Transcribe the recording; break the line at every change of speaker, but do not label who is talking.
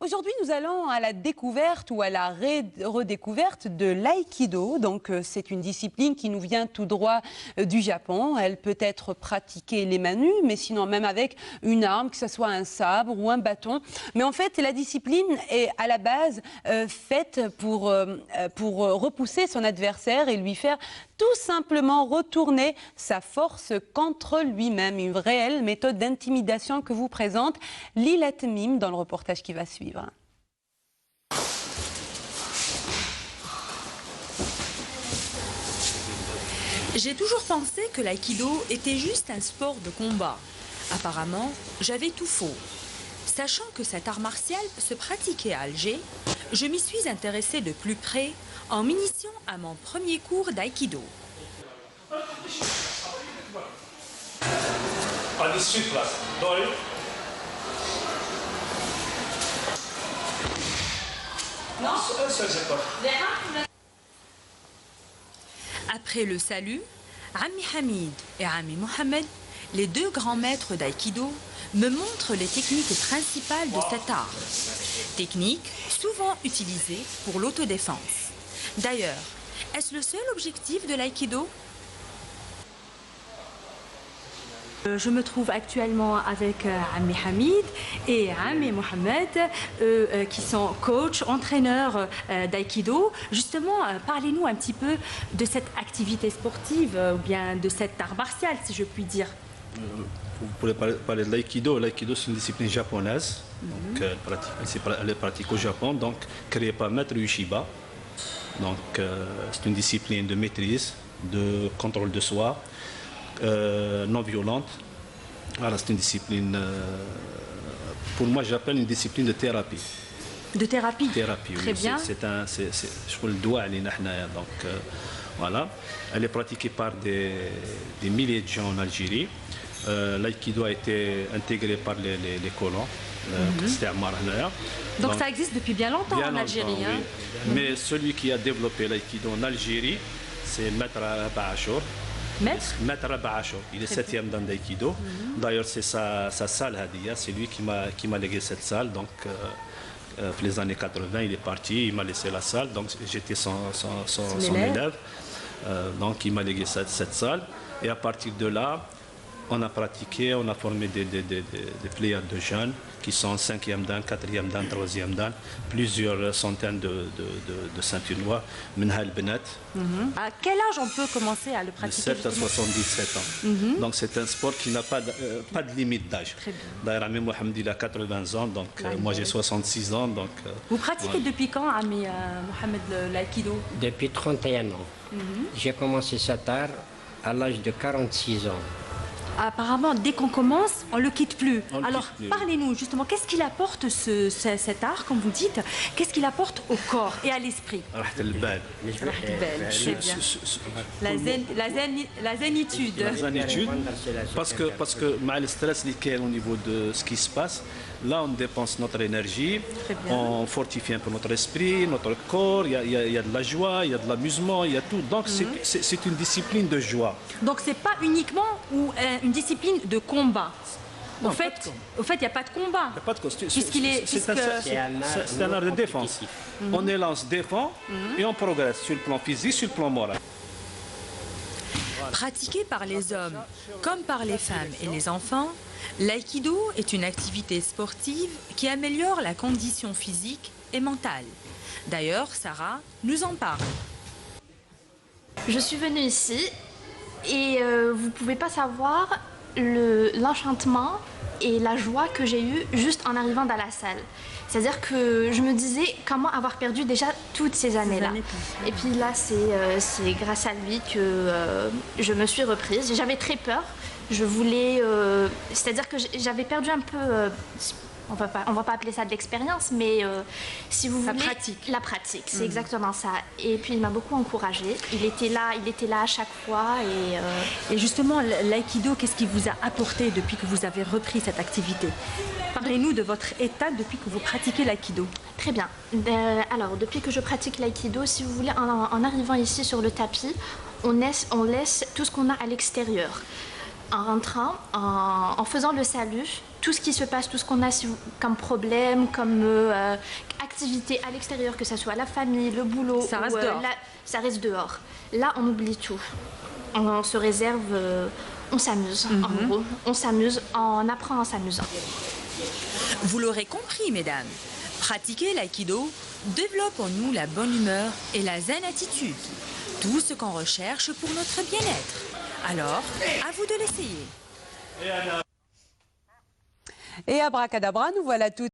Aujourd'hui, nous allons à la découverte ou à la redécouverte de l'aïkido. Donc, c'est une discipline qui nous vient tout droit du Japon. Elle peut être pratiquée les mains nues, mais sinon même avec une arme, que ce soit un sabre ou un bâton. Mais en fait, la discipline est à la base faite pour repousser son adversaire et lui faire tout simplement retourner sa force contre lui-même. Une réelle méthode d'intimidation que vous présente Lilat Mim dans le reportage qui va suivre.
J'ai toujours pensé que l'aïkido était juste un sport de combat. Apparemment, j'avais tout faux. Sachant que cet art martial se pratiquait à Alger, je m'y suis intéressée de plus près en m'initiant à mon premier cours d'aïkido. Après le salut, Ami Hamid et Ami Mohamed, les deux grands maîtres d'aïkido, me montrent les techniques principales de cet art. Techniques souvent utilisées pour l'autodéfense. D'ailleurs, est-ce le seul objectif de l'aïkido ? Je me trouve actuellement avec Ami Hamid et Ami Mohamed, qui sont coachs, entraîneurs d'aïkido. Justement, parlez-nous un petit peu de cette activité sportive, ou bien de cet art martial, si je puis dire.
Vous pourrez parler de l'aïkido. L'aïkido, c'est une discipline japonaise. Donc, elle est pratiquée au Japon, donc créée par Maître Ueshiba. Donc, c'est une discipline de maîtrise, de contrôle de soi, non violente. Voilà, c'est une discipline, pour moi j'appelle une discipline de thérapie.
De thérapie.
Thérapie,
très
oui.
bien.
Je peux le doigt, donc voilà. Elle est pratiquée par des milliers de gens en Algérie. L'aïkido a été intégré par les colons.
Donc ça existe depuis bien longtemps en Algérie.
Oui. Mais celui qui a développé l'aïkido en Algérie, c'est Maître Baachour. Maître Baachour, il est 7e dan d'aïkido. D'ailleurs, c'est sa salle Hadia, c'est lui qui m'a légué cette salle. Donc, les années 80, il est parti, il m'a laissé la salle. Donc, j'étais son élève. Donc, il m'a légué cette salle. Et à partir de là, on a pratiqué, on a formé des pléiades de jeunes qui sont 5e dan, 4e dan, 3e dan, plusieurs centaines de ceintures noires.
À quel âge on peut commencer à le pratiquer?
De 7 à 77 ans. Donc c'est un sport qui n'a pas de limite d'âge. D'ailleurs, Ami Mohamed il a 80 ans, donc moi j'ai 66 ans. Donc,
vous pratiquez depuis quand, Ami Mohamed, l'aïkido?
Depuis 31 ans. J'ai commencé cet art à l'âge de 46 ans.
Apparemment, dès qu'on commence, on ne le quitte plus. Alors, parlez-nous justement, qu'est-ce qu'il apporte cet art, comme vous dites, qu'est-ce qu'il apporte au corps et à l'esprit? La zénitude.
La zénitude, parce que mal le stress au niveau de ce qui se passe, là on dépense notre énergie, on fortifie un peu notre esprit, notre corps, il y a de la joie, il y a de l'amusement, il y a tout. Donc c'est une discipline de joie.
Donc c'est pas uniquement une discipline de combat. Au fait, il n'y a pas de combat.
Il n'y a pas de costume.
C'est
un art de défense. On élance, défend et on progresse sur le plan physique, sur le plan moral.
Pratiqué par les hommes comme par les femmes et les enfants, l'aïkido est une activité sportive qui améliore la condition physique et mentale. D'ailleurs, Sarah nous en parle.
Je suis venue ici et vous ne pouvez pas savoir l'enchantement et la joie que j'ai eue juste en arrivant dans la salle. C'est-à-dire que je me disais comment avoir perdu déjà toutes ces années-là. Et puis là, c'est grâce à lui que je me suis reprise. J'avais très peur. Je voulais... c'est-à-dire que j'avais perdu un peu... on va pas appeler ça de l'expérience, mais si vous voulez... La pratique, c'est exactement ça. Et puis il m'a beaucoup encouragée. Il était là à chaque fois.
Et justement, l'aïkido, qu'est-ce qui vous a apporté depuis que vous avez repris cette activité? Parlez-nous de votre état depuis que vous pratiquez l'aïkido.
Très bien. Alors, depuis que je pratique l'aïkido, si vous voulez, en arrivant ici sur le tapis, on laisse tout ce qu'on a à l'extérieur. En rentrant, en faisant le salut, tout ce qui se passe, tout ce qu'on a comme problème, comme activité à l'extérieur, que ce soit la famille, le boulot,
ça reste dehors.
Ça reste dehors. Là, on oublie tout. On se réserve, on s'amuse, en gros. On s'amuse, on apprend en s'amusant.
Vous l'aurez compris, mesdames, pratiquer l'aïkido développe en nous la bonne humeur et la zen attitude. Tout ce qu'on recherche pour notre bien-être. Alors, à vous de l'essayer.
Et abracadabra, nous voilà tout